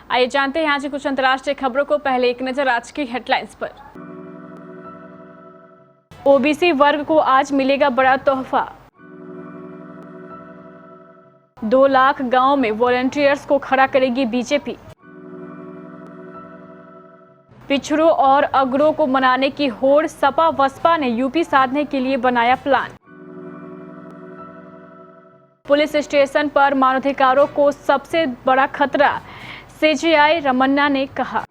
आइए जानते हैं आज की कुछ अंतर्राष्ट्रीय खबरों को। पहले एक नजर आज की हेडलाइंस पर। ओबीसी वर्ग को आज मिलेगा बड़ा तोहफा। 2 लाख गांव में वॉलंटियर्स को खड़ा करेगी बीजेपी। पिछड़ों और अगड़ों को मनाने की होड़, सपा बसपा ने यूपी साधने के लिए बनाया प्लान। पुलिस स्टेशन पर मानवाधिकारों को सबसे बड़ा खतरा, सीजेआई रमन्ना ने कहा।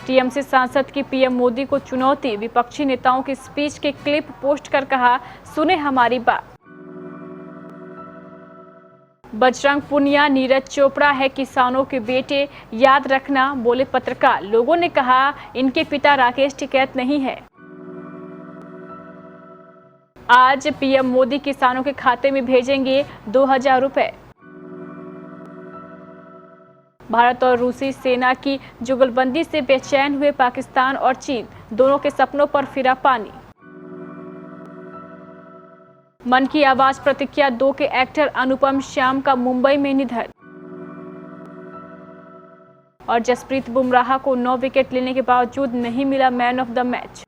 टीएमसी सांसद की पीएम मोदी को चुनौती, विपक्षी नेताओं की स्पीच के क्लिप पोस्ट कर कहा, सुने हमारी बात। बजरंग पुनिया नीरज चोपड़ा है किसानों के बेटे, याद रखना, बोले पत्रकार। लोगों ने कहा इनके पिता राकेश टिकैत नहीं है। आज पीएम मोदी किसानों के खाते में भेजेंगे 2000 रुपए। भारत और रूसी सेना की जुगलबंदी से बेचैन हुए पाकिस्तान और चीन, दोनों के सपनों पर फिरा पानी। मन की आवाज प्रतिज्ञा 2 के एक्टर अनुपम श्याम का मुंबई में निधन। और जसप्रीत बुमराह को 9 विकेट लेने के बावजूद नहीं मिला man of the match.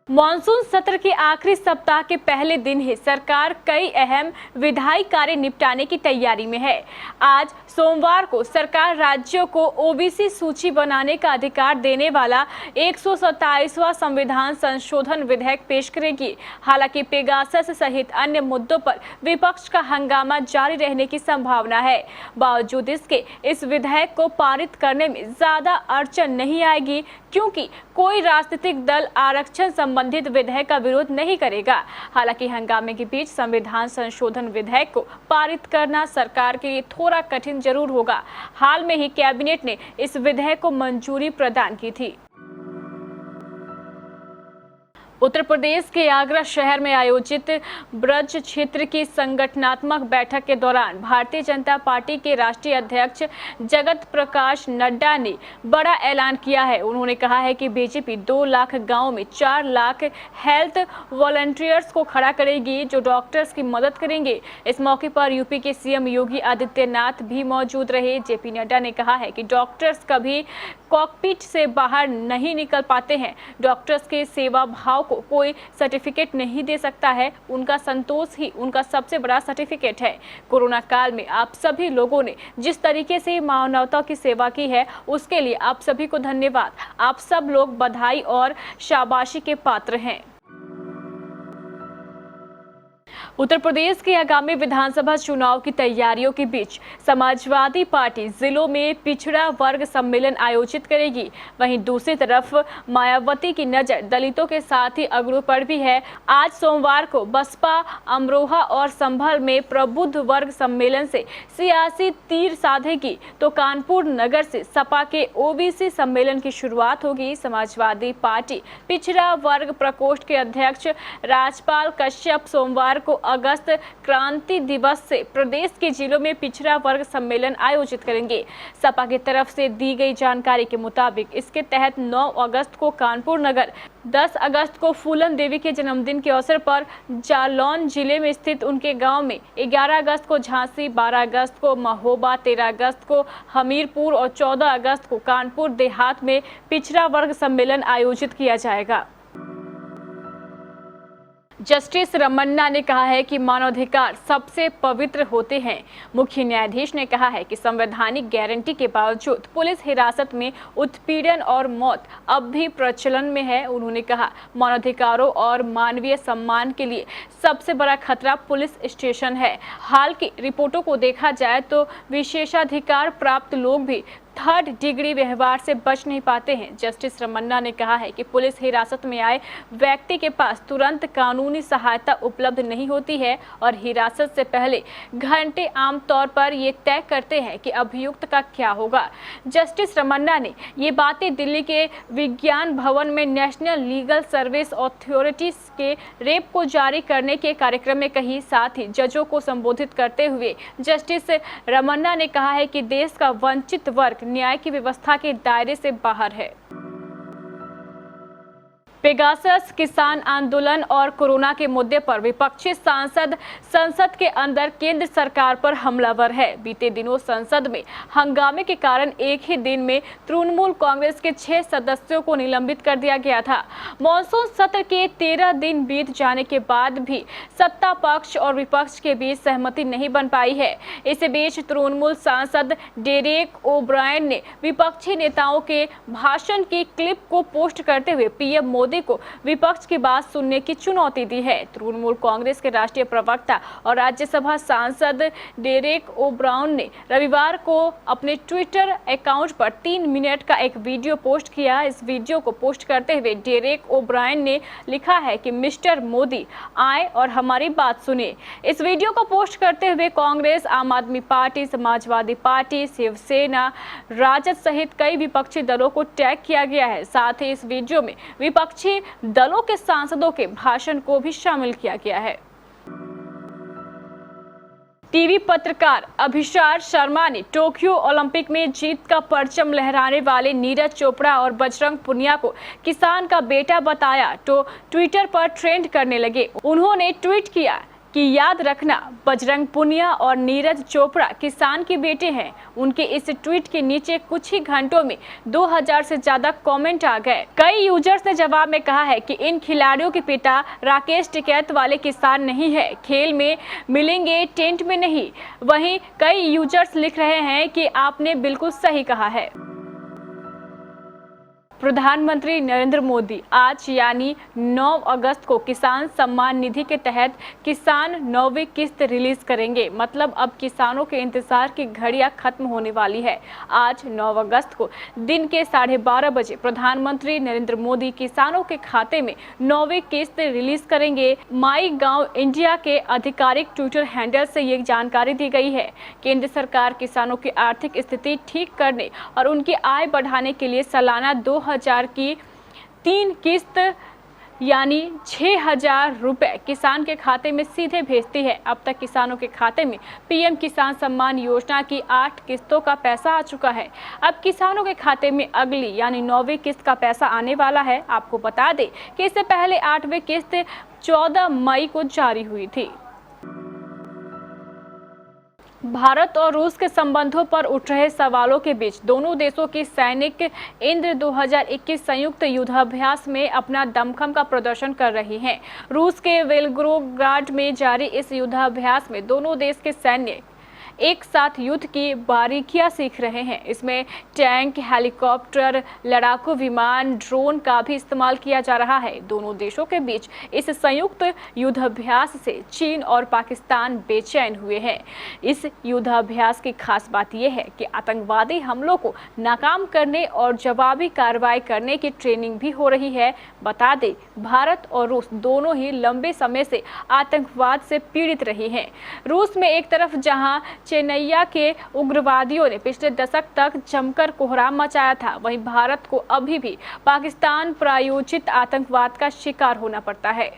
Monsoon सत्र के आखिरी सप्ताह के पहले दिन ही सरकार कई अहम विधायी कार्य निपटाने की तैयारी में है। आज सोमवार को सरकार राज्यों को ओबीसी सूची बनाने का अधिकार देने वाला 127वां संविधान संशोधन विधेयक पेश करेगी। हालांकि पेगासस सहित अन्य मुद्दों पर विपक्ष का हंगामा जारी रहने की संभावना है। बावजूद इसके इस विधेयक को पारित करने में ज्यादा अड़चन नहीं आएगी, क्योंकि कोई राजनीतिक दल आरक्षण संबंधित विधेयक का विरोध नहीं करेगा। हालांकि हंगामे के बीच संविधान संशोधन विधेयक को पारित करना सरकार के लिए थोड़ा कठिन जरूर होगा। हाल में ही कैबिनेट ने इस विधेयक को मंजूरी प्रदान की थी। उत्तर प्रदेश के आगरा शहर में आयोजित ब्रज क्षेत्र की संगठनात्मक बैठक के दौरान भारतीय जनता पार्टी के राष्ट्रीय अध्यक्ष जगत प्रकाश नड्डा ने बड़ा ऐलान किया है। उन्होंने कहा है कि बीजेपी 2 लाख गांव में 4 लाख हेल्थ वॉलंटियर्स को खड़ा करेगी, जो डॉक्टर्स की मदद करेंगे। इस मौके पर यूपी के सीएम योगी आदित्यनाथ भी मौजूद रहे। जेपी नड्डा ने कहा है कि डॉक्टर्स कभी कॉकपिट से बाहर नहीं निकल पाते हैं। डॉक्टर्स के सेवा भाव को कोई सर्टिफिकेट नहीं दे सकता है, उनका संतोष ही उनका सबसे बड़ा सर्टिफिकेट है। कोरोना काल में आप सभी लोगों ने जिस तरीके से मानवता की सेवा की है, उसके लिए आप सभी को धन्यवाद। आप सब लोग बधाई और शाबाशी के पात्र हैं। उत्तर प्रदेश के आगामी विधानसभा चुनाव की तैयारियों के बीच समाजवादी पार्टी जिलों में पिछड़ा वर्ग सम्मेलन आयोजित करेगी। वहीं दूसरी तरफ मायावती की नजर दलितों के साथ ही अगड़ों पर भी है। आज सोमवार को बसपा अमरोहा और संभल में प्रबुद्ध वर्ग सम्मेलन से सियासी तीर साधेगी, तो कानपुर नगर से सपा के ओबीसी सम्मेलन की शुरुआत होगी। समाजवादी पार्टी पिछड़ा वर्ग प्रकोष्ठ के अध्यक्ष राजपाल कश्यप सोमवार को अगस्त क्रांति दिवस से प्रदेश के जिलों में पिछड़ा वर्ग सम्मेलन आयोजित करेंगे। सपा की तरफ से दी गई जानकारी के मुताबिक इसके तहत 9 अगस्त को कानपुर नगर, 10 अगस्त को फूलन देवी के जन्मदिन के अवसर पर जालौन जिले में स्थित उनके गांव में, 11 अगस्त को झांसी, 12 अगस्त को महोबा, 13 अगस्त को हमीरपुर और 14 अगस्त को कानपुर देहात में पिछड़ा वर्ग सम्मेलन आयोजित किया जाएगा। जस्टिस रमन्ना ने कहा है कि मानवाधिकार सबसे पवित्र होते हैं। मुख्य न्यायाधीश ने कहा है कि संवैधानिक गारंटी के बावजूद पुलिस हिरासत में उत्पीड़न और मौत अब भी प्रचलन में है। उन्होंने कहा, मानवाधिकारों और मानवीय सम्मान के लिए सबसे बड़ा खतरा पुलिस स्टेशन है। हाल की रिपोर्टों को देखा जाए तो विशेषाधिकार प्राप्त लोग भी 3rd डिग्री व्यवहार से बच नहीं पाते हैं। जस्टिस रमन्ना ने कहा है कि पुलिस हिरासत में आए व्यक्ति के पास तुरंत कानूनी सहायता उपलब्ध नहीं होती है और हिरासत से पहले घंटे आमतौर पर ये तय करते हैं कि अभियुक्त का क्या होगा। जस्टिस रमन्ना ने ये बातें दिल्ली के विज्ञान भवन में नेशनल लीगल सर्विस अथॉरिटी के रेप को जारी करने के कार्यक्रम में कही। साथ ही जजों को संबोधित करते हुए जस्टिस रमन्ना ने कहा है कि देश का वंचित वर्ग न्याय की व्यवस्था के दायरे से बाहर है। पेगासस, किसान आंदोलन और कोरोना के मुद्दे पर विपक्षी सांसद संसद के अंदर केंद्र सरकार पर हमलावर है। बीते दिनों संसद में हंगामे के कारण एक ही दिन में तृणमूल कांग्रेस के 6 सदस्यों को निलंबित कर दिया गया था। मॉनसून सत्र के 13 दिन बीत जाने के बाद भी सत्ता पक्ष और विपक्ष के बीच सहमति नहीं बन पाई है। इसी बीच तृणमूल सांसद डेरेक ओब्रायन ने विपक्षी नेताओं के भाषण की क्लिप को पोस्ट करते हुए पीएम मोदी को विपक्ष की बात सुनने की चुनौती दी है। तृणमूल कांग्रेस के राष्ट्रीय प्रवक्ता और राज्यसभा सांसद डेरेक ओब्रायन ने रविवार को अपने ट्विटर अकाउंट पर 3 मिनट का एक वीडियो पोस्ट किया। इस वीडियो को पोस्ट करते हुए डेरेक ओब्रायन ने लिखा है कि मिस्टर मोदी आए और हमारी बात सुने। इस वीडियो को पोस्ट करते हुए कांग्रेस, आम आदमी पार्टी, समाजवादी पार्टी, शिवसेना, राजद सहित कई विपक्षी दलों को टैग किया गया है। साथ ही इस वीडियो में विपक्षी दलों के सांसदों के भाषण को भी शामिल किया गया है। टीवी पत्रकार अभिषार शर्मा ने टोक्यो ओलंपिक में जीत का परचम लहराने वाले नीरज चोपड़ा और बजरंग पुनिया को किसान का बेटा बताया तो ट्विटर पर ट्रेंड करने लगे। उन्होंने ट्वीट किया कि याद रखना, बजरंग पुनिया और नीरज चोपड़ा किसान के बेटे हैं। उनके इस ट्वीट के नीचे कुछ ही घंटों में 2000 से ज्यादा कमेंट आ गए। कई यूजर्स ने जवाब में कहा है कि इन खिलाड़ियों के पिता राकेश टिकैत वाले किसान नहीं है, खेल में मिलेंगे, टेंट में नहीं। वहीं कई यूजर्स लिख रहे हैं कि आपने बिल्कुल सही कहा है। प्रधानमंत्री नरेंद्र मोदी आज यानी 9 अगस्त को किसान सम्मान निधि के तहत किसान 9वीं किस्त रिलीज करेंगे। मतलब अब किसानों के इंतजार की घड़ियां खत्म होने वाली है। आज 9 अगस्त को दिन के 12:30 बजे प्रधानमंत्री नरेंद्र मोदी किसानों के खाते में 9वीं किस्त रिलीज करेंगे। माई गाँव इंडिया के आधिकारिक ट्विटर हैंडल से ये जानकारी दी गई है। केंद्र सरकार किसानों की आर्थिक स्थिति ठीक करने और उनकी आय बढ़ाने के लिए सालाना 2000 की 3 किस्त यानी 6000 रुपए किसान के खाते में सीधे भेजती है। अब तक किसानों के खाते में पीएम किसान सम्मान योजना की 8 किस्तों का पैसा आ चुका है। अब किसानों के खाते में अगली यानी 9वीं किस्त का पैसा आने वाला है। आपको बता दें कि इससे पहले 8वीं किस्त 14 मई को जारी हुई थी। भारत और रूस के संबंधों पर उठ रहे सवालों के बीच दोनों देशों की सैनिक इंद्र 2021 संयुक्त युद्धाभ्यास में अपना दमखम का प्रदर्शन कर रही हैं। रूस के वेलग्रोग्राड में जारी इस युद्धाभ्यास में दोनों देश के सैन्य एक साथ युद्ध की बारीकियां सीख रहे हैं। इसमें टैंक, हेलीकॉप्टर, लड़ाकू विमान, ड्रोन का भी इस्तेमाल किया जा रहा है। दोनों देशों के बीच इस संयुक्त युद्धाभ्यास से चीन और पाकिस्तान बेचैन हुए हैं। इस युद्धाभ्यास की खास बात यह है कि आतंकवादी हमलों को नाकाम करने और जवाबी कार्रवाई करने की ट्रेनिंग भी हो रही है। बता दें, भारत और रूस दोनों ही लंबे समय से आतंकवाद से पीड़ित रहे हैं। रूस में एक तरफ जहां चेन्नैया के उग्रवादियों ने पिछले दशक तक जमकर कोहराम मचाया था, वहीं भारत को अभी भी पाकिस्तान प्रायोजित आतंकवाद का शिकार होना पड़ता है।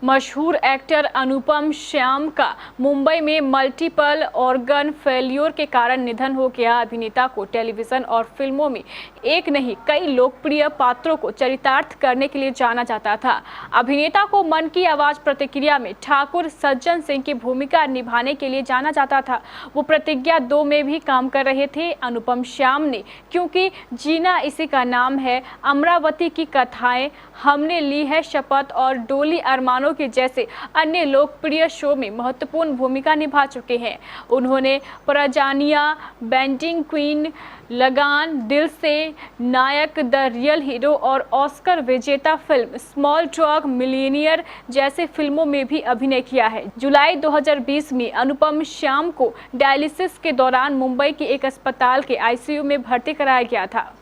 मशहूर एक्टर अनुपम श्याम का मुंबई में मल्टीपल ऑर्गन फेल्योर के कारण निधन हो गया। अभिनेता को टेलीविजन और फिल्मों में एक नहीं कई लोकप्रिय पात्रों को चरितार्थ करने के लिए जाना जाता था। अभिनेता को मन की आवाज प्रतिक्रिया में ठाकुर सज्जन सिंह की भूमिका निभाने के लिए जाना जाता था। वो प्रतिज्ञा 2 में भी काम कर रहे थे। अनुपम श्याम ने क्योंकि जीना इसी का नाम है, अमरावती की कथाएं, हमने ली है शपथ और डोली अरमानों के जैसे अन्य लोकप्रिय शो में महत्वपूर्ण भूमिका निभा चुके हैं। उन्होंने प्रजानिया, बेंडिंग क्वीन, लगान, दिल से, नायक, द रियल हीरो और ऑस्कर विजेता फिल्म स्मॉल डॉग मिलियनियर जैसे फिल्मों में भी अभिनय किया है। जुलाई 2020 में अनुपम श्याम को डायलिसिस के दौरान मुंबई के एक अस्पताल के आईसीयू में भर्ती कराया गया था।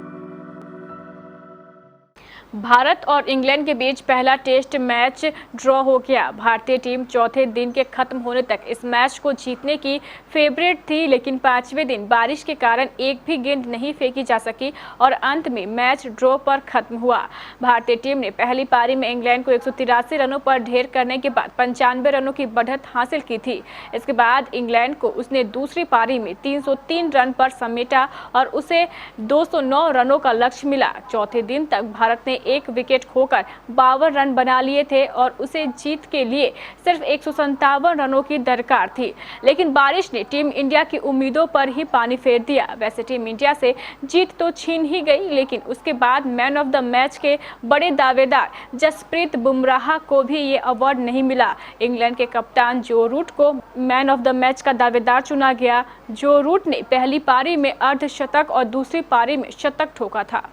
भारत और इंग्लैंड के बीच पहला टेस्ट मैच ड्रॉ हो गया। भारतीय टीम चौथे दिन के खत्म होने तक इस मैच को जीतने की फेवरेट थी, लेकिन पांचवें दिन बारिश के कारण एक भी गेंद नहीं फेंकी जा सकी और अंत में मैच ड्रॉ पर खत्म हुआ। भारतीय टीम ने पहली पारी में इंग्लैंड को 183 रनों पर ढेर करने के बाद 95 रनों की बढ़त हासिल की थी। इसके बाद इंग्लैंड को उसने दूसरी पारी में 303 रन पर समेटा और उसे 209 रनों का लक्ष्य मिला। चौथे दिन तक भारत ने एक विकेट खोकर 52 रन बना लिए थे और उसे जीत के लिए सिर्फ 157 रनों की दरकार थी, लेकिन बारिश ने टीम इंडिया की उम्मीदों पर ही पानी फेर दिया। वैसे टीम इंडिया से जीत तो छीन ही गई, लेकिन उसके बाद मैन ऑफ द मैच के बड़े दावेदार जसप्रीत बुमराह को भी ये अवार्ड नहीं मिला। इंग्लैंड के कप्तान जो रूट को मैन ऑफ द मैच का दावेदार चुना गया। जो रूट ने पहली पारी में अर्धशतक और दूसरी पारी में शतक ठोका था।